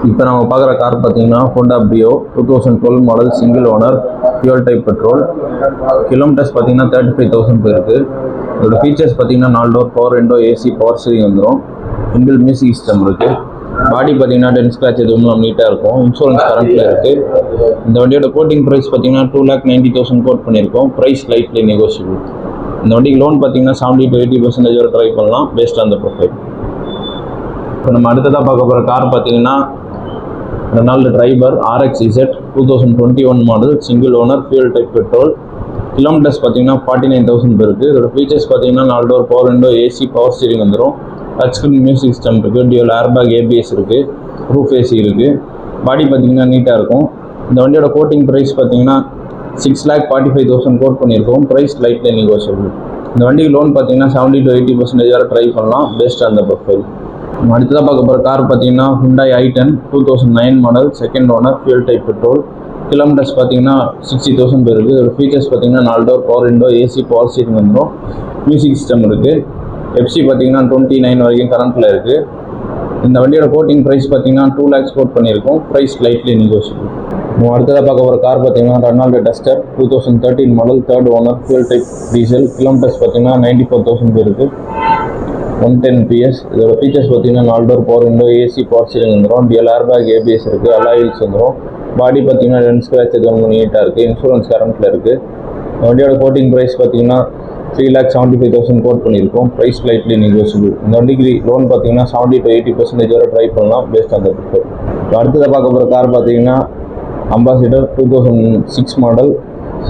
இப்போ நம்ம பார்க்குற கார் பார்த்தீங்கன்னா Honda Brio 2012 model single owner fuel type petrol. Kilometres பார்த்தீங்கன்னா 35,000 போயிருக்கு. இதோட ஃபீச்சர்ஸ் பார்த்தீங்கன்னா 4 door power window, AC, power steering வந்துடும். இன்பில் மியூசிக் சிஸ்டம் இருக்குது. பாடி பார்த்தீங்கன்னா டென்ட் ஸ்க்ராட்ச் எதுவும் நீட்டாக இருக்கும். இன்சூரன்ஸ் கரண்ட்டில் இருக்குது. இந்த வண்டியோட கோட்டிங் ப்ரைஸ் பார்த்தீங்கன்னா 2,90,000 கோட் பண்ணியிருக்கோம். Price lightly negotiable. இந்த வண்டிக்கு லோன் பார்த்தீங்கன்னா 70 to 80% வரை ட்ரை பண்ணலாம் பேஸ்ட் ஆன் த ப்ரொஃபைல். இப்போ நம்ம அடுத்ததாக பார்க்க போகிற கார் பார்த்தீங்கன்னா Renault driver RX-Z 2021 model single owner fuel type petrol. Kilometres பார்த்தீங்கன்னா 49,000 இருக்குது. இதோட ஃபீச்சர்ஸ் பார்த்தீங்கன்னா 4 door power window, AC, power steering வந்துடும். டச் ஸ்க்ரீன் மியூசிக் சிஸ்டம் இருக்குது. டியூல் ஏர்பேக், ABS இருக்குது. ரூஃப் ஏசி இருக்குது. பாடி பார்த்தீங்கன்னா நீட்டாக இருக்கும். இந்த வண்டியோட கோட்டிங் ப்ரைஸ் பார்த்தீங்கன்னா 6,45,000 கோட் பண்ணியிருக்கோம். Price lightly negotiable. இந்த வண்டிக்கு லோன் பார்த்தீங்கன்னா 70 to 80% வரை ட்ரை பண்ணலாம் பேஸ்ட் ஆன் த ப்ரொஃபைல். அடுத்ததாக பார்க்க போகிற கார் பார்த்தீங்கன்னா Hyundai i10 2009 model second owner fuel type petrol. Kilometres பார்த்தீங்கன்னா 60,000 போயிருக்கு. இதோட ஃபீச்சர்ஸ் பார்த்தீங்கன்னா 4 door power window, AC, power steering வந்துடும். மியூசிக் சிஸ்டம் இருக்குது. FC பார்த்தீங்கன்னா 29 வரைக்கும் கரண்ட்டில் இருக்குது. இந்த வண்டியோட கோட்டிங் ப்ரைஸ் பார்த்தீங்கன்னா 2 lakhs கோட் பண்ணியிருக்கோம். Price lightly negotiable. அடுத்ததாக பார்க்க போகிற கார் பார்த்தீங்கன்னா Renault Duster 2013 model third owner fuel type diesel. Kilometres பார்த்தீங்கன்னா 94,000 போயிருக்கு. 110 PS. இதோட ஃபீச்சர்ஸ் பார்த்தீங்கன்னா 4 door power window, AC, power steering வந்துடும். டியூல் ஏர்பேக், ABS இருக்குது. அலாய் வீல்ஸ் வந்துடும். பாடி பார்த்தீங்கன்னா டென்ட் ஸ்க்ராட்ச் எதுவும் நீட்டாக இருக்குது. இன்சூரன்ஸ் கரண்ட்டில் இருக்குது. வண்டியோட கோட்டிங் ப்ரைஸ் பார்த்தீங்கன்னா 3,75,000 கோட் பண்ணியிருக்கோம். Price lightly negotiable. இந்த வண்டிக்கு லோன் பார்த்தீங்கன்னா 70 to 80% வரை ட்ரை பண்ணலாம் பேஸ்ட் ஆன் த ப்ரிஃபர். அடுத்ததாக பார்க்க போகிற கார் பார்த்தீங்கன்னா ambassador 2006 model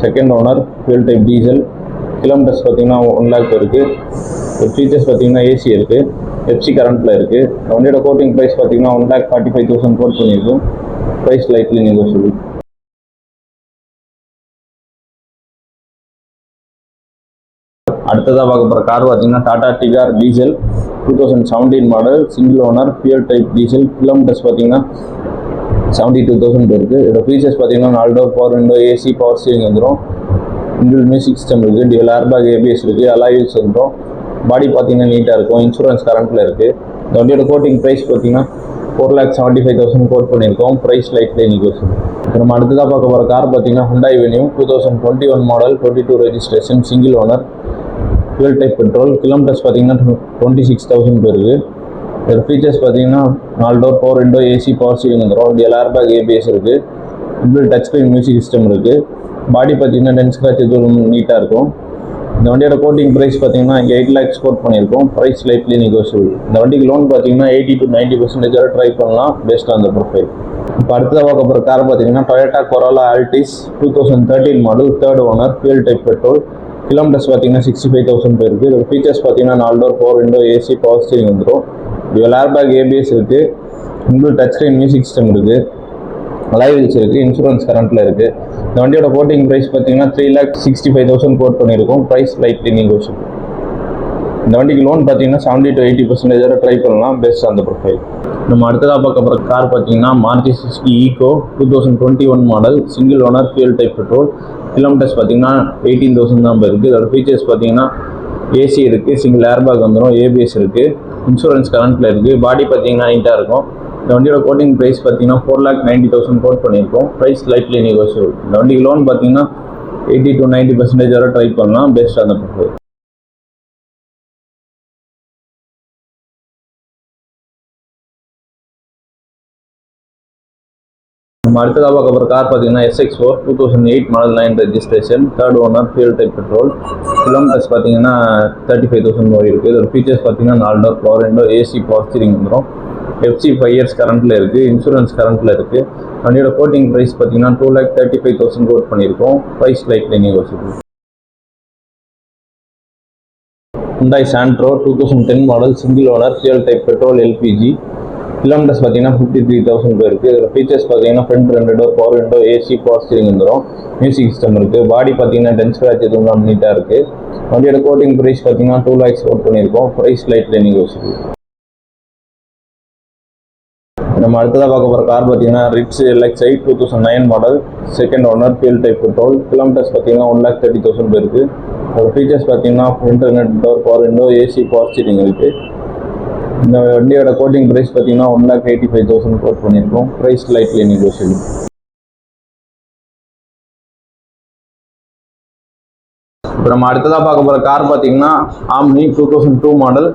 second owner fuel type diesel. Kilometres பார்த்தீங்கன்னா 1 lakh இருக்குது. ஃபீச்சர்ஸ் பார்த்தீங்கன்னா ஏசி இருக்குது. FC கரண்ட்டில் இருக்குது. வண்டியோட கோட்டிங் ப்ரைஸ் பார்த்தீங்கன்னா 1,45,000 கோட் பண்ணியிருக்கும். Price lightly negotiable. அடுத்ததாக பார்க்க போகிற கார் பார்த்தீங்கன்னா Tata Tigor diesel 2017 model single owner fuel type diesel. Kilometres பார்த்தீங்கன்னா 72,000 இருக்குது. இதோட ஃபீச்சர்ஸ் பார்த்தீங்கன்னா 4 door power window, AC, power steering வந்துடும். இன்பில் மியூசிக் சிஸ்டம் இருக்குது. டியூல் ஏர்பேக், ABS இருக்குது. அலாய் வீல்ஸ் வந்துடும். பாடி பார்த்தீங்கன்னா நீட்டாக இருக்கும். இன்சூரன்ஸ் கரண்ட்டில் இருக்குது. இந்த வண்டியோட கோட்டிங் ப்ரைஸ் பார்த்தீங்கன்னா 4,75,000 கோட் பண்ணியிருக்கோம். Price lightly negotiable. நம்ம அடுத்ததாக பார்க்க போகிற கார் பார்த்தீங்கன்னா Hyundai Venue 2021 model 22 registration single owner fuel type petrol. Kilometres பார்த்தீங்கன்னா 26,000 போயிருக்கு. இதோட ஃபீச்சர்ஸ் பார்த்தீங்கன்னா 4 door power window, AC, power steering வந்துடும். டியூல் ஏர்பேக், ABS இருக்குது. Inbuilt touch screen music system இருக்குது. பாடி பார்த்தீங்கன்னா டென்ட் ஸ்க்ராட்ச் எதுவும் நீட்டாக இருக்கும். இந்த வண்டியோட கோட்டிங் ப்ரைஸ் பார்த்தீங்கன்னா 8 lakhs கோட் பண்ணியிருக்கோம். Price lightly negotiable. இந்த வண்டிக்கு லோன் பார்த்தீங்கன்னா 80 to 90% வரை ட்ரை பண்ணலாம் பேஸ்ட் ஆன் த ப்ரொஃபைல். இப்போ அடுத்ததாக பார்க்க போகிற கார் பார்த்தீங்கன்னா Toyota Corolla Altis 2013 model third owner fuel type petrol. Kilometres பார்த்தீங்கன்னா 65,000 போயிருக்கு. இதோட ஃபீச்சர்ஸ் பார்த்தீங்கன்னா 4 door power window, AC, power steering வந்துடும். டியூல் ஏர்பேக், ABS இருக்குது. Inbuilt touch screen music system இருக்குது. அலாய் வீல்ஸ் இருக்குது. இன்சூரன்ஸ் கரண்ட்டில் இருக்குது. இந்த வண்டியோட கோட்டிங் ப்ரைஸ் பார்த்தீங்கன்னா 3,65,000 கோட் பண்ணியிருக்கோம். Price lightly negotiable. இந்த வண்டிக்கு லோன் பார்த்தீங்கன்னா 70 to 80% வரை ட்ரை பண்ணலாம் பேஸ்ட் ஆன் த ப்ரொஃபைல். நம்ம அடுத்ததாக பார்க்க போகிற கார் பார்த்தீங்கன்னா Maruti Suzuki Eco 2021 model single owner fuel type petrol. Kilometres பார்த்தீங்கன்னா 18,000 தான் போயிருக்கு. இதோட ஃபீச்சர்ஸ் பார்த்தீங்கன்னா ஏசி இருக்குது. சிங்கிள் ஏர்பேக் வந்துடும். ABS இருக்குது. இன்சூரன்ஸ் கரண்ட்டில் இருக்குது. பாடி பார்த்தீங்கன்னா நீட்டாக இருக்கும். இந்த வண்டியோட கோட்டிங் ப்ரைஸ் பார்த்தீங்கன்னா 4,90,000 கோட் பண்ணியிருக்கோம். Price lightly negotiable. இந்த வண்டிக்கு லோன் பார்த்தீங்கன்னா 80 to 90% வரை ட்ரை பண்ணலாம் பேஸ்ட் ஆன் த ப்ரொஃபைல். நம்ம அடுத்ததாக பார்க்க போகிற கார் பார்த்தீங்கன்னா SX4 2008 model 9 registration third owner fuel type petrol. Kilometres பார்த்தீங்கன்னா 35,000 போய் இருக்குது. இதோட ஃபீச்சர்ஸ் பார்த்தீங்கன்னா 4 door power window, AC, power steering வந்துடும். FC 5 years கரண்ட்டில் இருக்குது. இன்சூரன்ஸ் கரண்ட்டில் இருக்குது. வண்டியோட கோட்டிங் ப்ரைஸ் பார்த்தீங்கன்னா 2,35,000 கோட் பண்ணியிருக்கோம். Price lightly negotiable. Hyundai Santro 2010 model single owner fuel type petrol LPG. Kilometres பார்த்தீங்கன்னா 53,000 போயிருக்கு. இதோட ஃபீச்சர்ஸ் பார்த்தீங்கன்னா front 2 door power window, AC, power steering வந்துடும். மியூசிக் சிஸ்டம் இருக்குது. பாடி பார்த்தீங்கன்னா டென்ட் ஸ்க்ராட்ச் எதுவும் நீட்டாக இருக்குது. வண்டியோட கோட்டிங் ப்ரைஸ் பார்த்தீங்கன்னா 2 lakhs கோட் பண்ணியிருக்கோம். Price lightly negotiable. நம்ம அடுத்ததாக பார்க்க போகிற கார் பார்த்தீங்கன்னா Ritz LXi 2009 model second owner fuel type petrol. Kilometres பார்த்தீங்கன்னா 1,30,000 போயிருக்கு. அதோட ஃபீச்சர்ஸ் பார்த்தீங்கன்னா front 2 door power window, AC, power steering இருக்குது. இந்த வண்டியோட கோட்டிங் ப்ரைஸ் பார்த்தீங்கன்னா 1,85,000 கோட் பண்ணியிருக்கோம். Price lightly negotiable. இப்போ நம்ம அடுத்ததாக பார்க்க போகிற கார் பார்த்தீங்கன்னா Omni 2002 model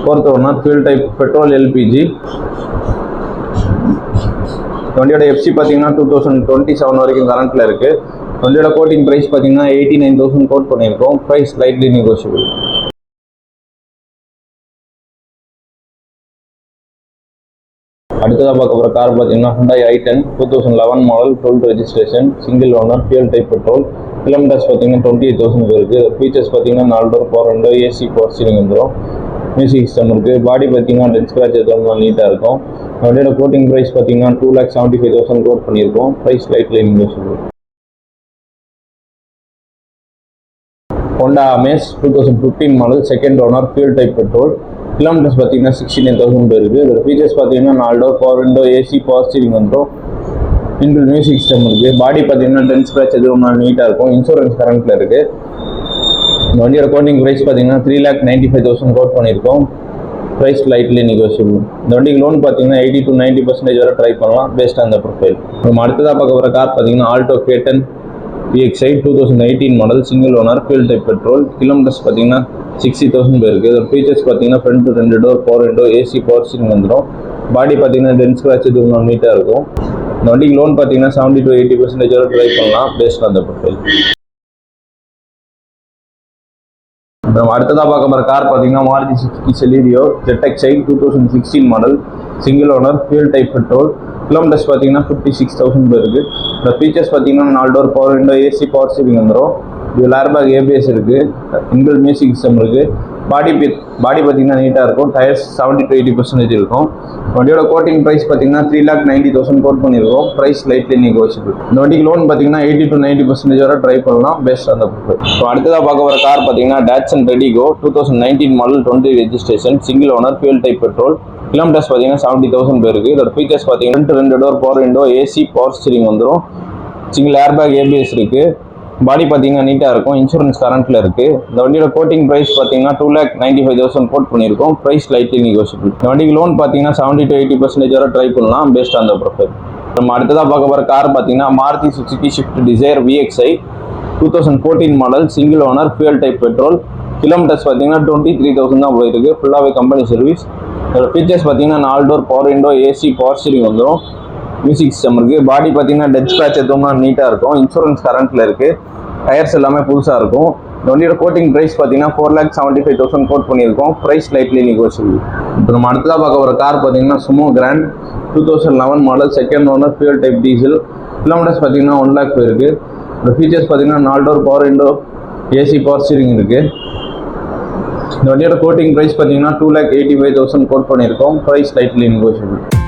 4th owner fuel type petrol LPG. வண்டியோட எஃப்சி பார்த்தீங்கன்னா 2027 வரைக்கும் கரண்ட்டில் இருக்குது. வண்டியோட கோட்டிங் ப்ரைஸ் பார்த்தீங்கன்னா 89,000 கோட் பண்ணியிருக்கோம். Price lightly negotiable. அடுத்ததாக பார்க்க போகிற கார் பார்த்தீங்கன்னா Hyundai i10 2011 model 12th registration single owner fuel type petrol. Kilometres பார்த்தீங்கன்னா 28,000 இருக்குது. ஃபீச்சர்ஸ் பார்த்தீங்கன்னா 4 door power window, AC power steering வந்துடும். மியூசிக் சிஸ்டம் இருக்குது. பாடி பார்த்தீங்கன்னா டெட் ஸ்க்ராட்ச் எதுவும் நீட்டாக இருக்கும். வண்டியோட கோட்டிங் ப்ரைஸ் பார்த்தீங்கன்னா 2,75,000 கோட் பண்ணியிருக்கோம். Price lightly negotiable. Honda Amaze 2015 model second owner fuel type petrol. Kilometres பார்த்தீங்கன்னா 69,000 இருக்குது. இதோட ஃபீச்சர்ஸ் பார்த்தீங்கன்னா 4 door power window, AC power steering வந்துடும். இன்பில் மியூசிக் சிஸ்டம் இருக்குது. பாடி பார்த்தீங்கன்னா டென் ஸ்க்ராட்ச் எதுவும் நீட்டாக இருக்கும். இன்சூரன்ஸ் கரண்ட்டில் இருக்குது. இந்த வண்டியோட கோட்டிங் ப்ரைஸ் பார்த்தீங்கன்னா 3,95,000 கோட் பண்ணியிருக்கோம். Price lightly negotiable. இந்த வண்டிக்கு லோன் பார்த்தீங்கன்னா 80 to 90% வரை ட்ரை பண்ணலாம் பேஸ்ட் ஆன் த ப்ரொஃபைல். நம்ம அடுத்ததாக பார்க்க போகிற கார் பார்த்தீங்கன்னா Alto K10 VXi 2018 model single owner fuel type petrol. Kilometres பார்த்தீங்கன்னா 60,000 இருக்குது. இதோட ஃபீச்சர்ஸ் பார்த்தீங்கன்னா front 2 door power window, AC power steering வந்துடும். பாடி பார்த்தீங்கன்னா டென் ஸ்க்ராட்ச் எதுவும் நீட்டாக இருக்கும். இந்த வண்டிக்கு லோன் பார்த்தீங்கன்னா 70 to 80% வரை ட்ரை பண்ணலாம் பேஸ்ட் ஆன் த ப்ரொஃபைல். நம்ம அடுத்ததாக பார்க்க போகிற கார் பார்த்தீங்கன்னா Maruti Suzuki Celerio ZXi 2016 model single owner fuel type petrol. Kilometres பார்த்தீங்கன்னா 56,000 இருக்குது. இந்த ஃபீச்சர்ஸ் பார்த்தீங்கன்னா 4 door power window, AC power steering வந்துடும். இதில் ஏர்பேக் ஏபிஎஸ் இருக்குது. இன்பில் மியூசிக் சிஸ்டம் இருக்குது. பாடி பார்த்தீங்கன்னா நீட்டாக இருக்கும். டயர்ஸ் 70 to 80% இருக்கும். வண்டியோட கோட்டிங் ப்ரைஸ் பார்த்தீங்கன்னா 3,90,000 கோட் பண்ணியிருக்கோம். Price lightly negotiable. இந்த வண்டிக்கு லோன் பார்த்தீங்கன்னா 80 to 90% வரை ட்ரை பண்ணலாம் பேஸ்ட் ஆன் த ப்ரொஃபைல். இப்போ அடுத்ததாக பார்க்க வர கார் பார்த்தீங்கன்னா Datsun Redigo 2019 model 20 registration single owner fuel type petrol. Kilometres பார்த்தீங்கன்னா 70,000 இருக்குது. இதோட ஃபீச்சர்ஸ் பார்த்தீங்கன்னா 2 door power window, AC power steering வந்துடும். சிங்கிள் ஏர்பேக் ஏபிஎஸ் இருக்குது. பாடி பார்த்தீங்கன்னா நீட்டாக இருக்கும். இன்சூரன்ஸ் கரண்ட்டில் இருக்குது. இந்த வண்டியோட கோட்டிங் ப்ரைஸ் பார்த்தீங்கன்னா 2,95,000 கோட் பண்ணியிருக்கோம். Price lightly negotiable. இந்த வண்டிக்கு லோன் பார்த்தீங்கன்னா 70 to 80% வரை ட்ரை பண்ணலாம் பேஸ்ட் ஆன் த ப்ரொஃபைல். நம்ம அடுத்ததாக பார்க்க போகிற கார் பார்த்தீங்கன்னா Maruti Suzuki Swift desire VXi 2014 model single owner fuel type petrol. Kilometres பார்த்தீங்கன்னா 23,000 தான் போயிருக்கு. ஃபுல்லாகவே கம்பெனி சர்வீஸ். இதோட ஃபீச்சர்ஸ் பார்த்தீங்கன்னா 4 door power window, AC power steering வந்துடும். மியூசிக் சிஸ்டம் இருக்குது. பாடி பார்த்தீங்கன்னா டெட் ஸ்க்ராட்ச் எதுவும் நீட்டாக இருக்கும். இன்சூரன்ஸ் கரண்ட்டில் இருக்குது. டயர்ஸ் எல்லாமே புதுசாக இருக்கும். இந்த வண்டியோட கோட்டிங் ப்ரைஸ் பார்த்தீங்கன்னா 4,75,000 கோட் பண்ணியிருக்கோம். Price lightly negotiable. இப்போ நம்ம அடுத்ததாக பார்க்க ஒரு கார் பார்த்தீங்கன்னா Sumo Grande 2011 model second owner fuel type diesel. Kilometres பார்த்தீங்கன்னா 1 lakh போயிருக்கு. இந்த ஃபீச்சர்ஸ் பார்த்தீங்கன்னா 4 door power window, AC power steering இருக்குது. இந்த வண்டியோட கோட்டிங் ப்ரைஸ் பார்த்தீங்கன்னா 2,85,000 கோட் பண்ணியிருக்கோம். Price lightly negotiable.